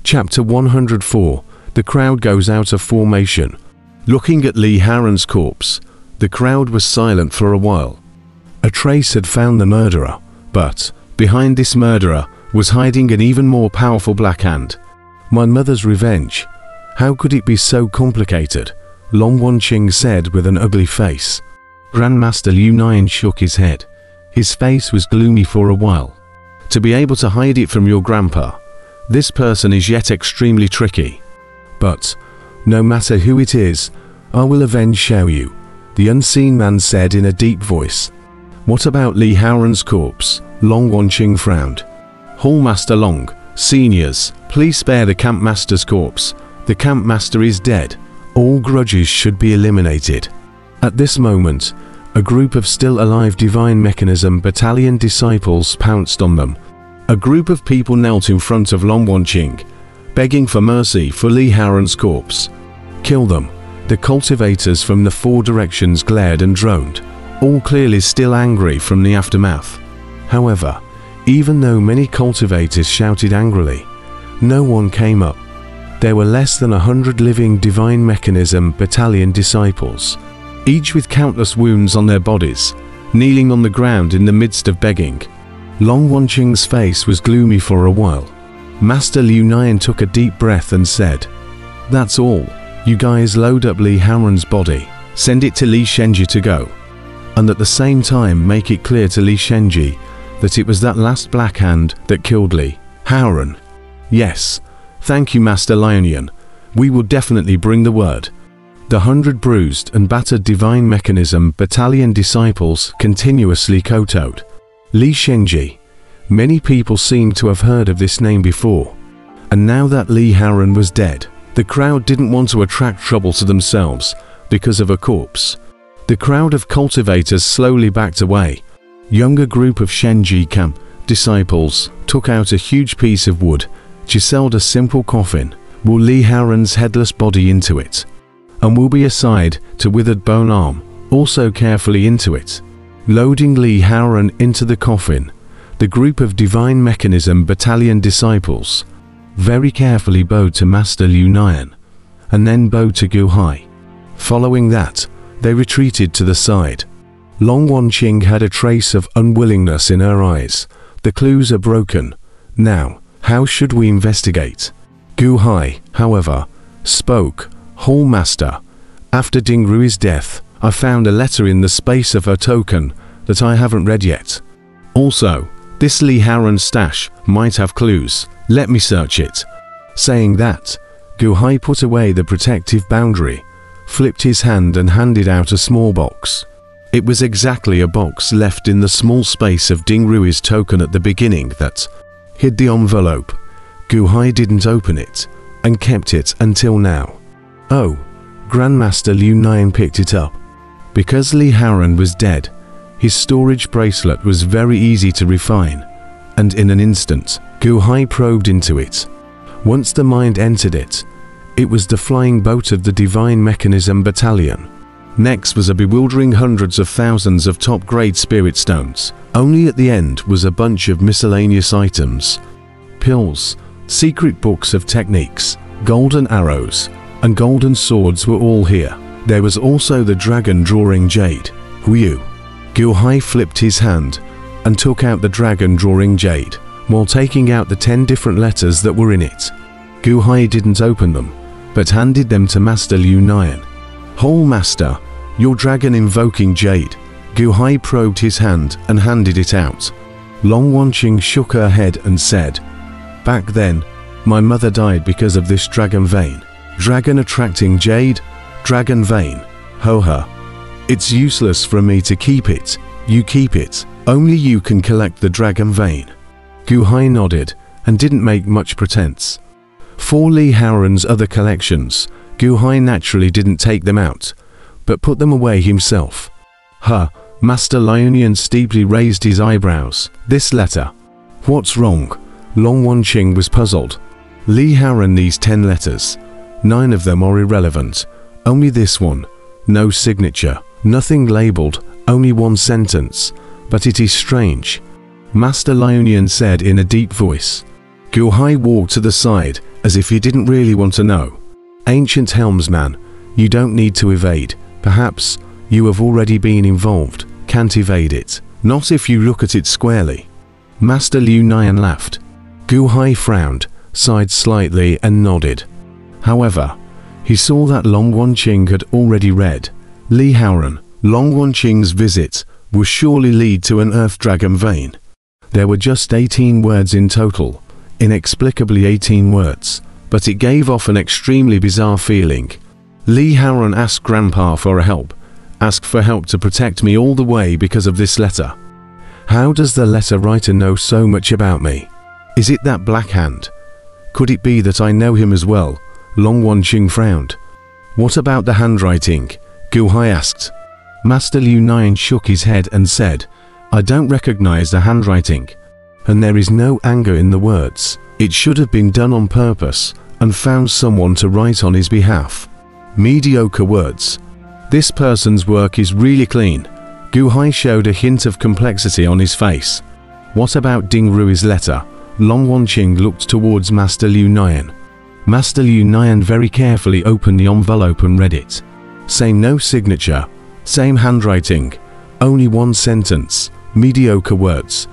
Chapter 104. The crowd goes out of formation. Looking at Li Haren's corpse, the crowd was silent for a while. A trace had found the murderer, but behind this murderer was hiding an even more powerful black hand. My mother's revenge. How could it be so complicated? Long Wanqing said with an ugly face. Grandmaster Liu Nian shook his head. His face was gloomy for a while. To be able to hide it from your grandpa, this person is yet extremely tricky. But no matter who it is, I will avenge Xiaoyu, the unseen man said in a deep voice. What about Li Haren's corpse? Long Wanqing frowned. Hallmaster Long, seniors, please spare the campmaster's corpse. The campmaster is dead. All grudges should be eliminated. At this moment, a group of still alive Divine Mechanism Battalion disciples pounced on them. A group of people knelt in front of Long Wanqing, begging for mercy for Li Haren's corpse. Kill them. The cultivators from the four directions glared and droned, all clearly still angry from the aftermath. However, even though many cultivators shouted angrily, no one came up. There were less than 100 living Divine Mechanism Battalion disciples, each with countless wounds on their bodies, kneeling on the ground in the midst of begging. Long Wanqing's face was gloomy for a while. Master Liu Nian took a deep breath and said, "That's all. You guys load up Li Haren's body, send it to Li Shenji to go. And at the same time make it clear to Li Shenji that it was that last black hand that killed Li Haren." "Yes. Thank you, Master Lionian. We will definitely bring the word." The 100 bruised and battered Divine Mechanism Battalion disciples continuously kowtowed. Li Shenji. Many people seemed to have heard of this name before. And now that Li Haren was dead, the crowd didn't want to attract trouble to themselves because of a corpse. The crowd of cultivators slowly backed away. Younger group of Shenji camp disciples took out a huge piece of wood, chiseled a simple coffin, wore Li Haren's headless body into it, and will be aside to withered bone arm, also carefully into it. Loading Li Haren into the coffin, the group of Divine Mechanism Battalion disciples very carefully bowed to Master Liu Nian, and then bowed to Gu Hai. Following that, they retreated to the side. Long Wanqing had a trace of unwillingness in her eyes. The clues are broken. Now, how should we investigate? Gu Hai, however, spoke. "Hallmaster, after Dingrui's death, I found a letter in the space of her token that I haven't read yet. Also, this Li Haren stash might have clues. Let me search it." Saying that, Gu Hai put away the protective boundary, flipped his hand and handed out a small box. It was exactly a box left in the small space of Dingrui's token at the beginning that hid the envelope. Gu Hai didn't open it, and kept it until now. Oh, Grandmaster Liu Nian picked it up. Because Li Haren was dead, his storage bracelet was very easy to refine, and in an instant, Gu Hai probed into it. Once the mind entered it, it was the flying boat of the Divine Mechanism Battalion. Next was a bewildering hundreds of thousands of top-grade spirit stones. Only at the end was a bunch of miscellaneous items. Pills, secret books of techniques, golden arrows, and golden swords were all here. There was also the dragon drawing jade. Hu. Gu Hai flipped his hand and took out the dragon drawing jade, while taking out the 10 different letters that were in it. Gu Hai didn't open them, but handed them to Master Liu Nian. "Hallmaster, your dragon invoking jade." Gu Hai probed his hand and handed it out. Long Wanqing shook her head and said, "Back then, my mother died because of this dragon vein. Dragon attracting jade, dragon vein. Ho ha. It's useless for me to keep it. You keep it. Only you can collect the dragon vein." Gu Hai nodded and didn't make much pretense. For Li Haren's other collections, Gu Hai naturally didn't take them out, but put them away himself. "Huh." Master Lionian steeply raised his eyebrows. "This letter. What's wrong?" Long Wanqing was puzzled. "Li Haren, these 10 letters. 9 of them are irrelevant. Only this one. No signature. Nothing labeled. Only one sentence. But it is strange." Master Lionian said in a deep voice. Gu Hai walked to the side as if he didn't really want to know. Ancient helmsman, you don't need to evade. Perhaps you have already been involved. Can't evade it. Not if you look at it squarely. Master Liu Nian laughed. Gu Hai frowned, sighed slightly and nodded. However, he saw that Long Wanqing had already read. Li Haoran, Long Wanqing's visit will surely lead to an Earth Dragon vein. There were just 18 words in total, inexplicably 18 words, but it gave off an extremely bizarre feeling. Li Haoran asked Grandpa for help, asked for help to protect me all the way because of this letter. How does the letter writer know so much about me? Is it that Black Hand? Could it be that I know him as well? Long Wanqing frowned. What about the handwriting? Gu Hai asked. Master Liu Nian shook his head and said, I don't recognize the handwriting. And there is no anger in the words. It should have been done on purpose and found someone to write on his behalf. Mediocre words. This person's work is really clean. Gu Hai showed a hint of complexity on his face. What about Ding Rui's letter? Long Wanqing looked towards Master Liu Nian. Master Liu Nian very carefully opened the envelope and read it. Same no signature, same handwriting, only one sentence, mediocre words.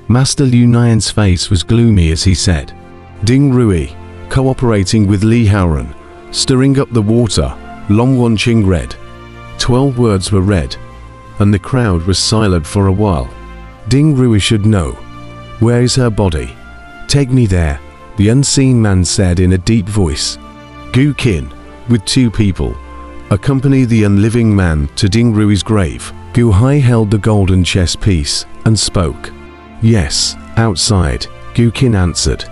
Master Liu Nian's face was gloomy as he said, Ding Rui, cooperating with Li Haoran, stirring up the water. Long Wanqing read. 12 words were read, and the crowd was silent for a while. Ding Rui should know. Where is her body? Take me there, the unseen man said in a deep voice. Gu Qin, with 2 people, accompany the unliving man to Ding Rui's grave. Gu Hai held the golden chess piece and spoke. Yes, outside, Gu Qin answered.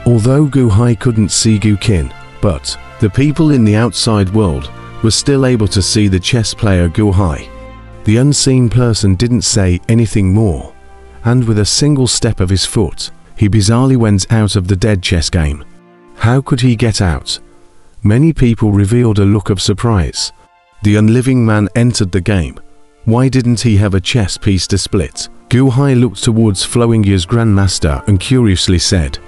Although Gu Hai couldn't see Gu Qin, but the people in the outside world were still able to see the chess player Gu Hai. The unseen person didn't say anything more, and with a single step of his foot, he bizarrely went out of the dead chess game. How could he get out? Many people revealed a look of surprise. The unliving man entered the game. Why didn't he have a chess piece to split? Gu Hai looked towards Floingya's grandmaster and curiously said.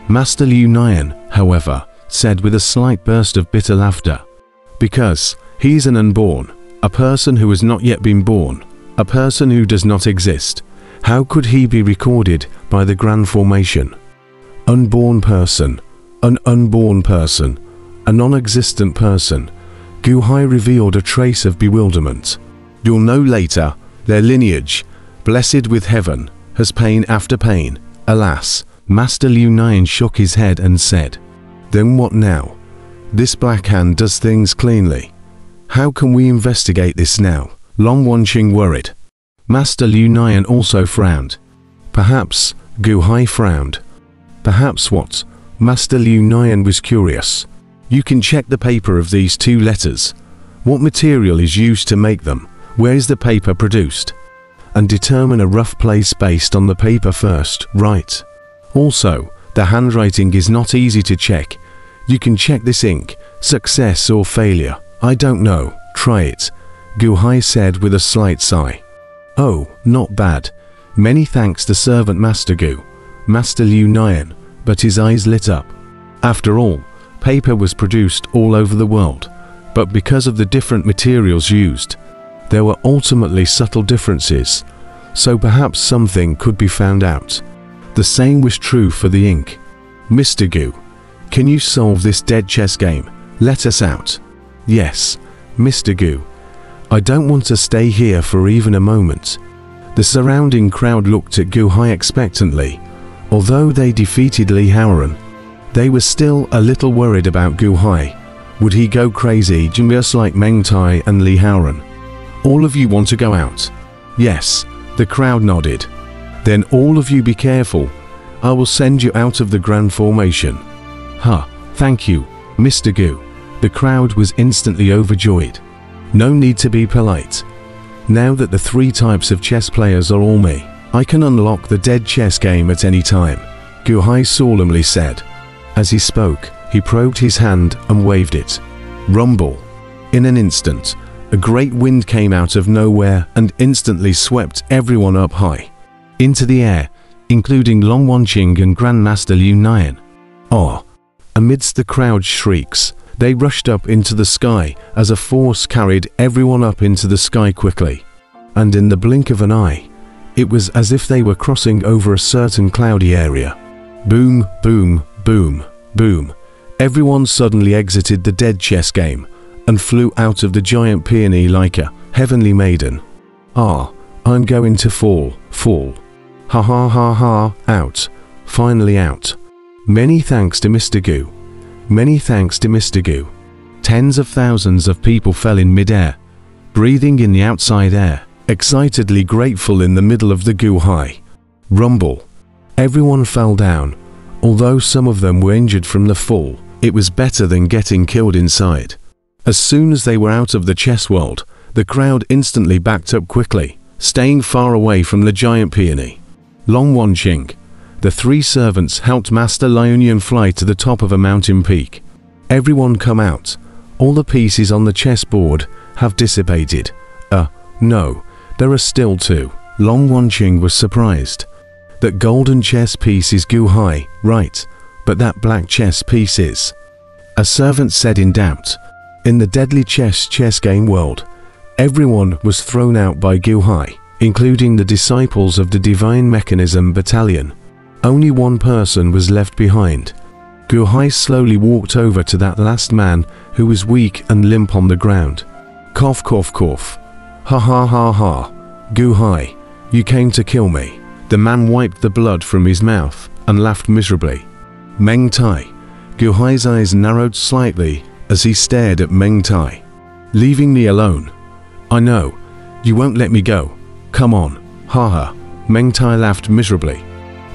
Master Liu Nian, however, said with a slight burst of bitter laughter. Because he's an unborn, a person who has not yet been born, a person who does not exist. How could he be recorded by the Grand Formation? Unborn person, an unborn person, a non-existent person. Gu Hai revealed a trace of bewilderment. You'll know later, their lineage, blessed with heaven, has pain after pain. Alas, Master Liu Nian shook his head and said, Then what now? This Black Hand does things cleanly. How can we investigate this now? Long Wanqing worried. Master Liu Nian also frowned. Perhaps, Gu Hai frowned. Perhaps what? Master Liu Nian was curious. You can check the paper of these 2 letters. What material is used to make them? Where is the paper produced? And determine a rough place based on the paper first, right? Also, the handwriting is not easy to check. You can check this ink, success or failure. I don't know, try it. Gu Hai said with a slight sigh. Oh, not bad. Many thanks to Servant Master Gu, Master Liu Nian, but his eyes lit up. After all, paper was produced all over the world, but because of the different materials used, there were ultimately subtle differences, so perhaps something could be found out. The same was true for the ink. Mr. Gu, can you solve this dead chess game? Let us out. Yes, Mr. Gu. I don't want to stay here for even a moment. The surrounding crowd looked at Gu Hai expectantly. Although they defeated Li Haoran, they were still a little worried about Gu Hai. Would he go crazy just like Meng Tai and Li Haoran? All of you want to go out? Yes, the crowd nodded. Then all of you be careful. I will send you out of the Grand Formation. Thank you, Mr. Gu. The crowd was instantly overjoyed. No need to be polite. Now that the 3 types of chess players are all me, I can unlock the dead chess game at any time, Gu Hai solemnly said. As he spoke, he probed his hand and waved it. Rumble. In an instant, a great wind came out of nowhere and instantly swept everyone up high into the air, including Long Wanqing and Grandmaster Liu Nian. Amidst the crowd's shrieks, they rushed up into the sky as a force carried everyone up into the sky quickly. And in the blink of an eye, it was as if they were crossing over a certain cloudy area. Boom, boom, boom, boom. Everyone suddenly exited the dead chess game and flew out of the giant peony like a heavenly maiden. Ah, I'm going to fall. Ha ha ha ha, out. Finally out. Many thanks to Mr. Goo. Many thanks to Mr. Goo. Tens of thousands of people fell in mid-air, breathing in the outside air, excitedly grateful in the middle of the Goo high. Rumble. Everyone fell down. Although some of them were injured from the fall, it was better than getting killed inside. As soon as they were out of the chess world, the crowd instantly backed up quickly, staying far away from the giant peony. Long Wanqing. The three servants helped Master Liunian fly to the top of a mountain peak. Everyone come out. All the pieces on the chessboard have dissipated. No, there are still two. Long Wanqing was surprised. That golden chess piece is Goo high, right, but that black chess piece is. A servant said in doubt. In the deadly chess game world, everyone was thrown out by Goo high, including the disciples of the Divine Mechanism Battalion. Only one person was left behind. Goo high slowly walked over to that last man who was weak and limp on the ground. Cough, cough, cough. Ha ha ha ha. Goo high, you came to kill me. The man wiped the blood from his mouth and laughed miserably. Meng Tai. Goo hai's eyes narrowed slightly as he stared at Meng Tai. Leaving me alone. I know. You won't let me go. Come on. Ha. Meng Tai laughed miserably.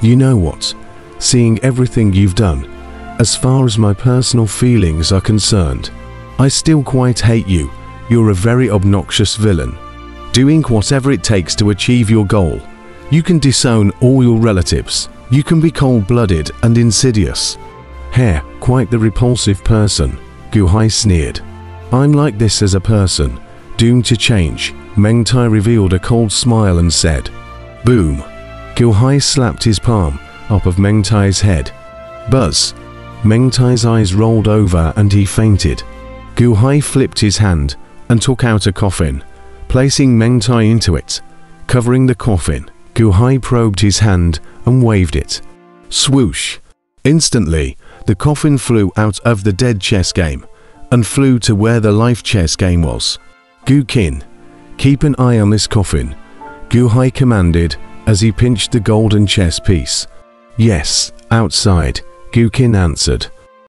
You know what? Seeing everything you've done, as far as my personal feelings are concerned, I still quite hate you. You're a very obnoxious villain. Doing whatever it takes to achieve your goal. You can disown all your relatives. You can be cold-blooded and insidious. Quite the repulsive person, Goo hai sneered. I'm like this as a person, doomed to change. Meng Tai revealed a cold smile and said, Boom. Goo hai slapped his palm up of Meng Tai's head. Buzz. Meng Tai's eyes rolled over and he fainted. Goo hai flipped his hand and took out a coffin, placing Meng Tai into it. Covering the coffin, Goo hai probed his hand and waved it. Swoosh! Instantly, the coffin flew out of the dead chess game and flew to where the life chess game was. Goo Kin, keep an eye on this coffin, Goo hai commanded as he pinched the golden chess piece. Yes, outside, Goo Kin answered.